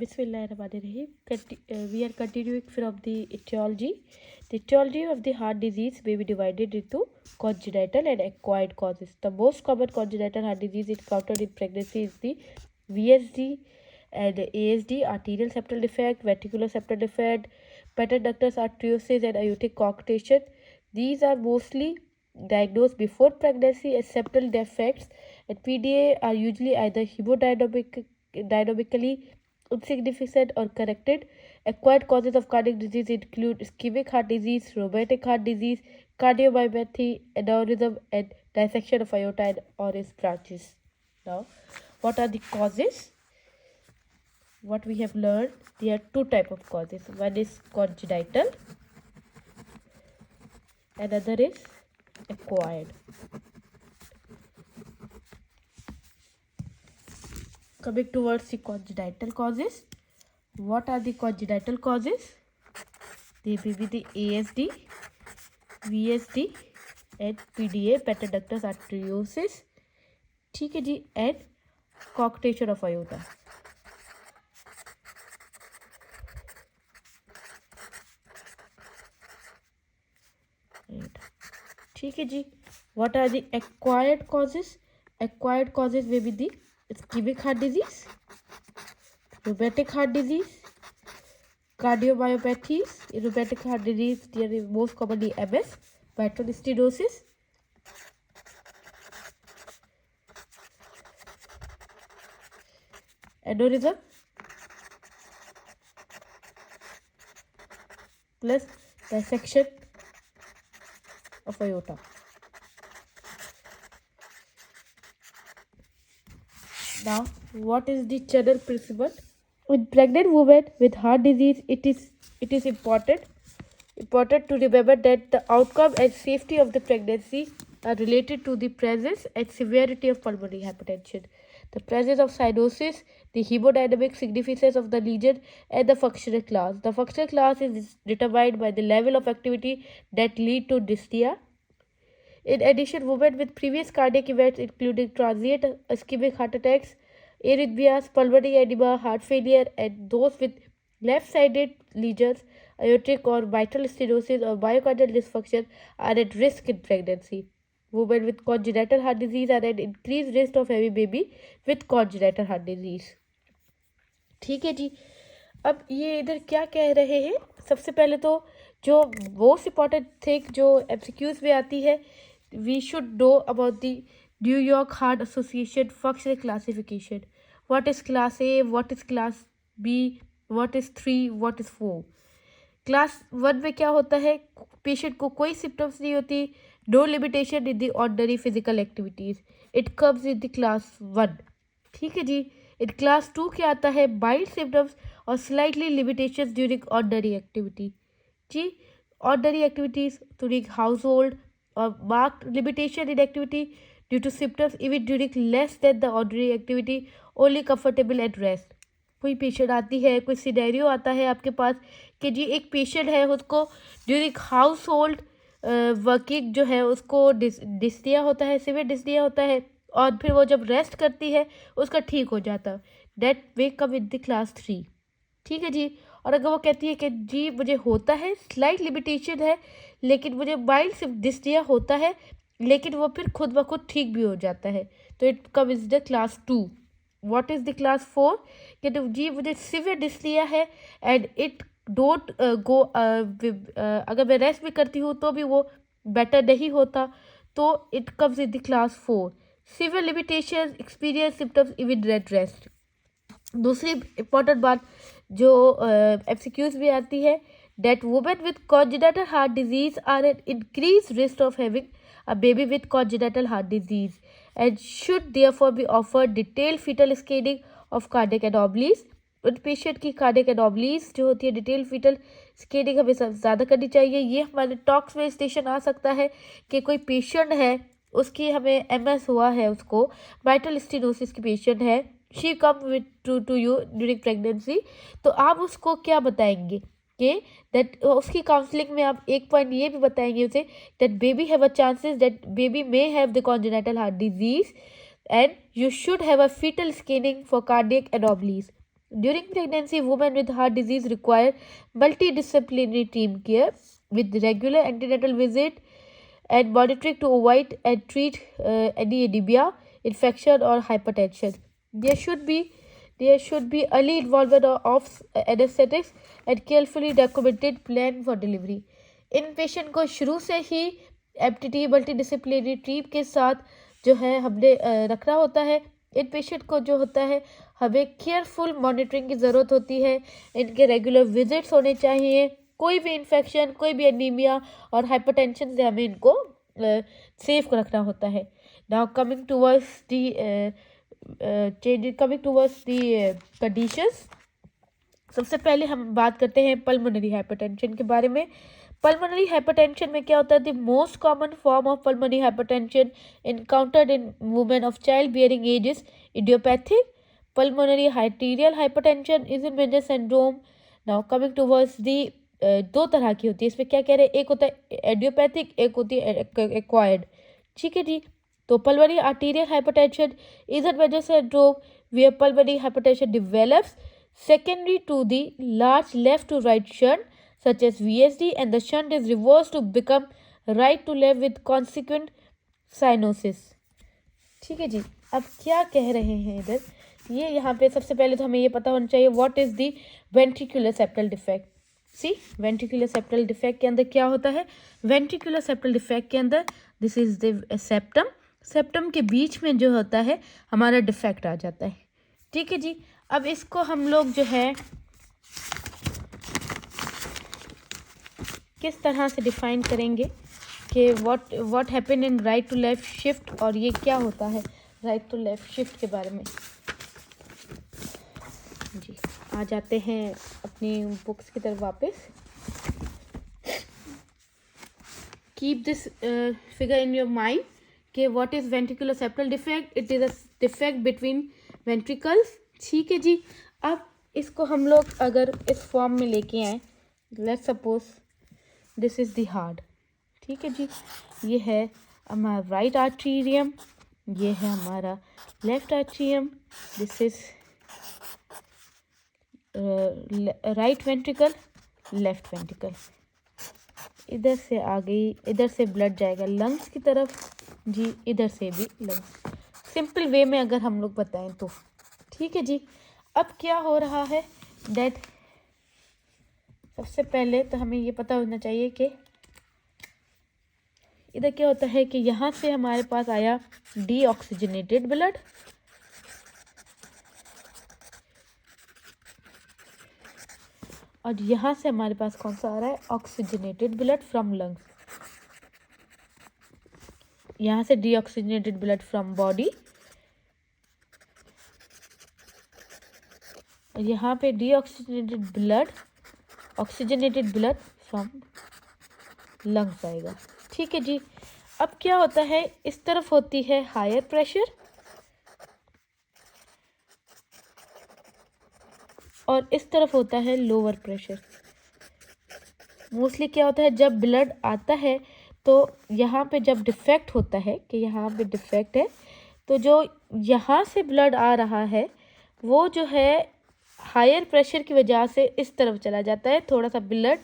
Bismillahirrahmanirrahim. We are continuing from the etiology. The etiology of the heart disease may be divided into congenital and acquired causes. The most common congenital heart disease encountered in pregnancy is the VSD and ASD, arterial septal defect, ventricular septal defect, patent ductus arteriosus, and aortic coarctation. These are mostly diagnosed before pregnancy as septal defects, and PDA are usually either hemodynamically insignificant or corrected. Acquired causes of cardiac disease include ischemic heart disease, rheumatic heart disease, cardiomyopathy, aneurysm, and dissection of aorta and or its branches. Now, what are the causes? What we have learned, there are two types of causes. One is congenital, another is acquired. Coming towards the congenital causes, what are the congenital causes? They may be the ASD, VSD and PDA, patent ductus arteriosus, ठीक है जी, and coarctation of aorta. ठीक है जी. What are the acquired causes? Acquired causes may be the ischemic heart disease, rheumatic heart disease, cardiomyopathies. In rheumatic heart disease, there is most commonly MS, mitral stenosis, aneurysm, plus dissection of aorta. Now, what is the channel principle? In pregnant women with heart disease, it is important to remember that the outcome and safety of the pregnancy are related to the presence and severity of pulmonary hypertension, the presence of cyanosis, the hemodynamic significance of the lesion, and the functional class. The functional class is determined by the level of activity that lead to dyspnea. In addition, women with previous cardiac events including transient ischemic heart attacks, arrhythmias, pulmonary edema, heart failure, and those with left-sided lesions, aortic or mitral stenosis or myocardial dysfunction are at risk in pregnancy. Women with congenital heart disease are at increased risk of having baby with congenital heart disease. ठीक है जी. अब ये इधर क्या कह रहे हैं? सबसे पहले तो जो मोस्ट इम्पॉर्टेंट थिंग जो एमसीक्यूज में आती है, we should know about the New York Heart Association functional classification. What is class A, what is class B, what is 3, what is 4. Class 1 में क्या होता है? पेशेंट को कोई सिम्टम्स नहीं होती, no limitation in the ordinary physical activities. It comes in the class 1. ठीक है जी. इन क्लास 2 क्या आता है? माइल्ड सिम्टम्स और slightly limitations during ordinary activity. जी, ordinary activities during household or marked limitation in activity due to symptoms even during less than the ordinary activity, only comfortable at rest. कोई patient आती है, कोई scenario आता है आपके पास कि जी एक पेशेंट है, उसको ड्यूरिंग हाउस होल्ड वर्किंग जो है उसको डिस्निया होता है, सिवियर डिस्निया होता है, और फिर वो जब रेस्ट करती है उसका ठीक हो जाता है. That they come in the class 3. ठीक है जी. और अगर वो कहती है कि जी मुझे होता है, स्लाइट लिमिटेशन है, लेकिन मुझे माइल्ड सिर्फ डिस्निया होता है, लेकिन वो फिर खुद ब खुद ठीक भी हो जाता है, तो it come is the class 2. What is the class 4? कि जी मुझे सिवियर डिस्निया है एंड इट डोंट गो, अगर मैं रेस्ट भी करती हूँ तो भी वो बेटर नहीं होता, तो it comes in the class 4. Severe limitation experience symptoms even red rest. दूसरी इम्पॉर्टेंट बात जो एमसीक्यूज में आती है, that women with congenital heart disease are at increased risk of having a baby with congenital heart disease and should therefore be offered detailed fetal scanning of cardiac anomalies. उन patient की cardiac anomalies जो होती है, detail fetal scanning हमें ज़्यादा करनी चाहिए. ये हमारे टॉक्स में स्टेशन आ सकता है कि कोई पेशेंट है, उसकी हमें एमएस हुआ है, उसको माइट्रल स्टेनोसिस की पेशेंट है, she come with two you during pregnancy, तो आप उसको क्या बताएंगे कि दैट उसकी काउंसलिंग में आप एक पॉइंट ये भी बताएंगे उसे that baby have a chances that baby may have the congenital heart disease and you should have a fetal scanning for cardiac anomalies. During pregnancy, women with heart disease require multidisciplinary team care with regular antenatal visit and monitoring to avoid and treat any anemia, infection, or hypertension. There should be early involvement of anesthetics and carefully documented plan for delivery. In patient को शुरू से ही एप्टीटी multidisciplinary team के साथ जो है हमने रखना होता है। इन पेशेंट को जो होता है हमें केयरफुल मॉनिटरिंग की ज़रूरत होती है। इनके रेगुलर विजिट्स होने चाहिए। कोई भी इन्फेक्शन, कोई भी एनीमिया और हाइपरटेंशन से हमें इनको सेफ रखना होता है। Now coming towards the conditions. सबसे पहले हम बात करते हैं पल्मोनरी हाइपरटेंशन के बारे में। पल्मोनरी हाइपरटेंशन में क्या होता है? The most common form of pulmonary hypertension encountered in women of child bearing age is idiopathic pulmonary arterial hypertension, Eisenmenger syndrome. Now coming towards the दो तरह की होती है। इसमें क्या कह रहे हैं? एक होता है एडियोपैथिक, एक होती है एक्वायर्ड। ठीक है जी। तो pulmonary arterial hypertension Eisenmenger syndrome where pulmonary hypertension develops secondary to the large left to right shunt such as VSD, and the shunt is reversed to become right to left with consequent cyanosis. ठीक है जी। अब क्या कह रहे हैं इधर? ये यहाँ पे सबसे पहले तो हमें ये पता होना चाहिए what is the ventricular septal defect. See ventricular septal defect के अंदर क्या होता है? वेंट्रिकुलर सेप्टल डिफेक्ट के अंदर this is the septum, septum के बीच में जो होता है हमारा डिफेक्ट आ जाता है। ठीक है जी। अब इसको हम लोग जो है किस तरह से डिफाइन करेंगे कि what happen in right to left shift, और ये क्या होता है राइट टू लेफ्ट शिफ्ट के बारे में। जी आ जाते हैं अपनी बुक्स की तरफ वापस। Keep this figure in your mind कि what is ventricular septal defect? It is a defect between ventricles. ठीक है जी। अब इसको हम लोग अगर इस फॉर्म में लेके आए, let's suppose this is the heart. ठीक है जी। ये है हमारा राइट आर्टीरियम, ये है हमारा left atrium, this is right ventricle, left ventricle. इधर से आ गई, इधर से ब्लड जाएगा लंग्स की तरफ जी, इधर से भी लंग्स। सिंपल वे में अगर हम लोग बताएं तो ठीक है जी। अब क्या हो रहा है डेट, सबसे पहले तो हमें ये पता होना चाहिए कि इधर क्या होता है कि यहाँ से हमारे पास आया डीऑक्सीजनेटेड ब्लड, और यहाँ से हमारे पास कौन सा आ रहा है? Oxygenated blood from lungs. यहाँ से डीऑक्सीजनेटेड ब्लड फ्रॉम बॉडी, और यहाँ पे deoxygenated blood, oxygenated blood from lungs आएगा। ठीक है जी। अब क्या होता है? इस तरफ होती है हायर प्रेशर और इस तरफ होता है लोअर प्रेशर। मोस्टली क्या होता है जब ब्लड आता है तो यहाँ पे जब डिफेक्ट होता है कि यहाँ पे डिफेक्ट है, तो जो यहाँ से ब्लड आ रहा है वो जो है हायर प्रेशर की वजह से इस तरफ चला जाता है थोड़ा सा ब्लड,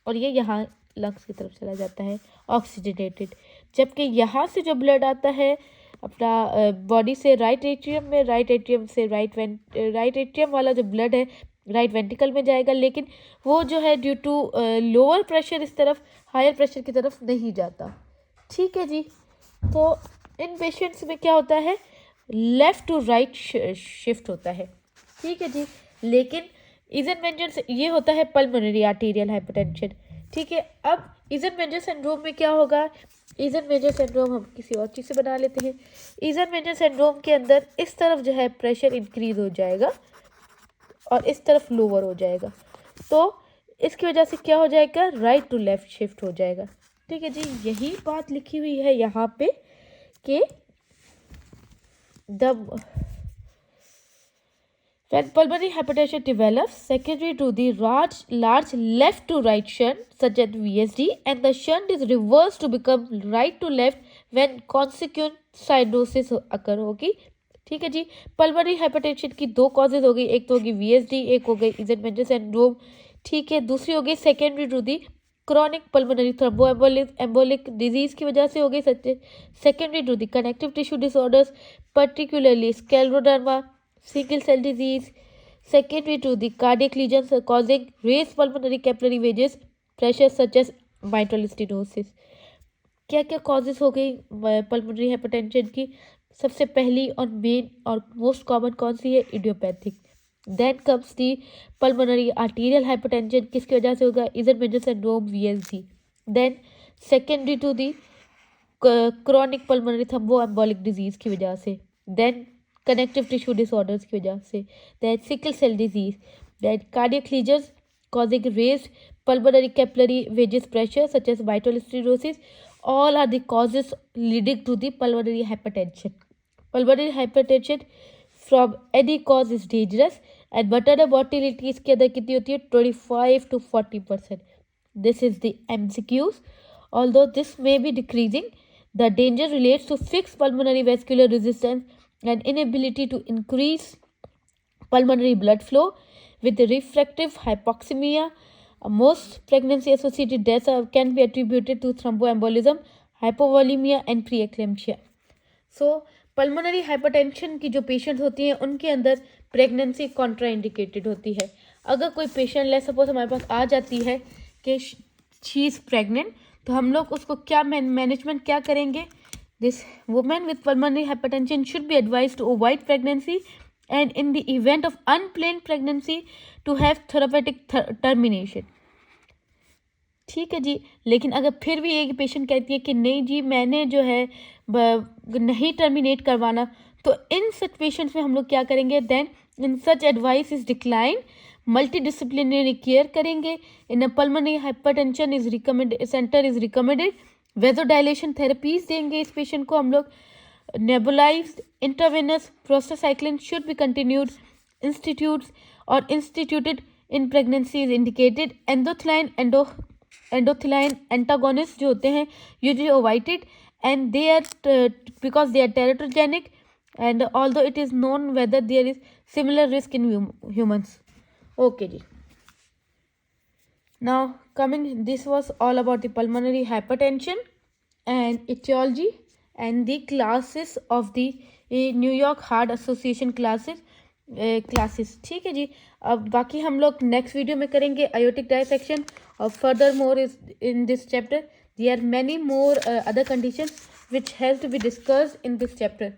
और ये यहाँ लंग्स की तरफ चला जाता है ऑक्सीजनेटेड। जबकि यहाँ से जो ब्लड आता है अपना बॉडी से राइट एट्रियम में, राइट एट्रियम से राइट एट्रियम वाला जो ब्लड है राइट वेंट्रिकल में जाएगा, लेकिन वो जो है ड्यू टू लोअर प्रेशर इस तरफ हायर प्रेशर की तरफ नहीं जाता। ठीक है जी। तो इन पेशेंट्स में क्या होता है? लेफ़्ट टू राइट शिफ्ट होता है। ठीक है जी। लेकिन इज़नमेंजर ये होता है पल्मोनरी आर्टीरियल हाइपरटेंशन। ठीक है। अब इज़नमेंजर सिंड्रोम में क्या होगा? इज़नमेंजर सिंड्रोम हम किसी और चीज़ से बना लेते हैं। इज़नमेंजर सिंड्रोम के अंदर इस तरफ जो है प्रेशर इंक्रीज हो जाएगा और इस तरफ लोअर हो जाएगा, तो इसकी वजह से क्या हो जाएगा? राइट टू लेफ्ट शिफ्ट हो जाएगा। ठीक है जी। यही बात लिखी हुई है यहाँ पे कि when pulmonary hypertension develops secondary to the large left to right shunt such as VSD, and the shunt is reversed to become right to left when consequent cyanosis occur होगी। ठीक है जी। पल्मोनरी हाइपरटेंशन की दो causes हो गई, एक तो होगी वीएसडी, एक हो गई इजेनमेंटल सिंड्रोम, ठीक है। दूसरी हो गई secondary to the chronic pulmonary thromboembolic disease की वजह से हो गई। Secondary to the connective tissue disorders particularly scleroderma, sickle cell disease, secondary to the cardiac lesions causing raised pulmonary capillary wedges pressure such as mitral stenosis। क्या क्या causes हो गई pulmonary hypertension की? सबसे पहली और मेन और मोस्ट कॉमन कौन सी है? Idiopathic. Then comes the pulmonary arterial hypertension, किसकी वजह से होगा? Eisenmenger syndrome, VSD. Then secondary to the chronic pulmonary thromboembolic disease की वजह से, देन कनेक्टिव टिश्यू डिसऑर्डर्स की वजह से, that sickle cell disease, that cardiac lesions causing raised pulmonary capillary wedges pressure such as mitral stenosis, all are the causes leading to the pulmonary hypertension। pulmonary hypertension from any cause is dangerous and maternal mortality इसके अंदर कितनी होती है? 25 to 40%। this is the MCQs। although this may be decreasing, the danger relates to fixed pulmonary vascular resistance and inability to increase pulmonary blood flow with refractive hypoxemia। Most pregnancy associated deaths can be attributed to thromboembolism, hypovolemia and preeclampsia। So pulmonary hypertension की जो patient होती हैं उनके अंदर pregnancy contraindicated होती है। अगर कोई पेशेंट ले सपोज हमारे पास आ जाती है कि शी इज़ प्रेग्नेंट, तो हम लोग उसको क्या मैनेजमेंट क्या करेंगे? This woman with pulmonary hypertension should be advised to avoid pregnancy and in the event of unplanned pregnancy to have therapeutic termination। ठीक है जी। लेकिन अगर फिर भी एक पेशेंट कहती है कि नहीं जी मैंने जो है नहीं टर्मिनेट करवाना, तो इन सच पेशेंट्स में हम लोग क्या करेंगे? Then in such advice is decline, multidisciplinary care करेंगे। In pulmonary hypertension is recommended, centre is recommended vasodilation therapies देंगे इस पेशेंट को हम लोग। Nebulised intravenous prostacyclin should be continued instituted in pregnancy is indicated. Endothelin antagonist जो होते हैं usually avoided and they are because they are teratogenic and although it is known whether there is similar risk in humans. Okay जी। Now coming, this was all about the pulmonary hypertension and etiology and the classes of the New York Heart Association classes। ठीक है जी। अब बाकी हम लोग next video में करेंगे aortic dissection और further more is in this chapter there are many more other conditions which has to be discussed in this chapter।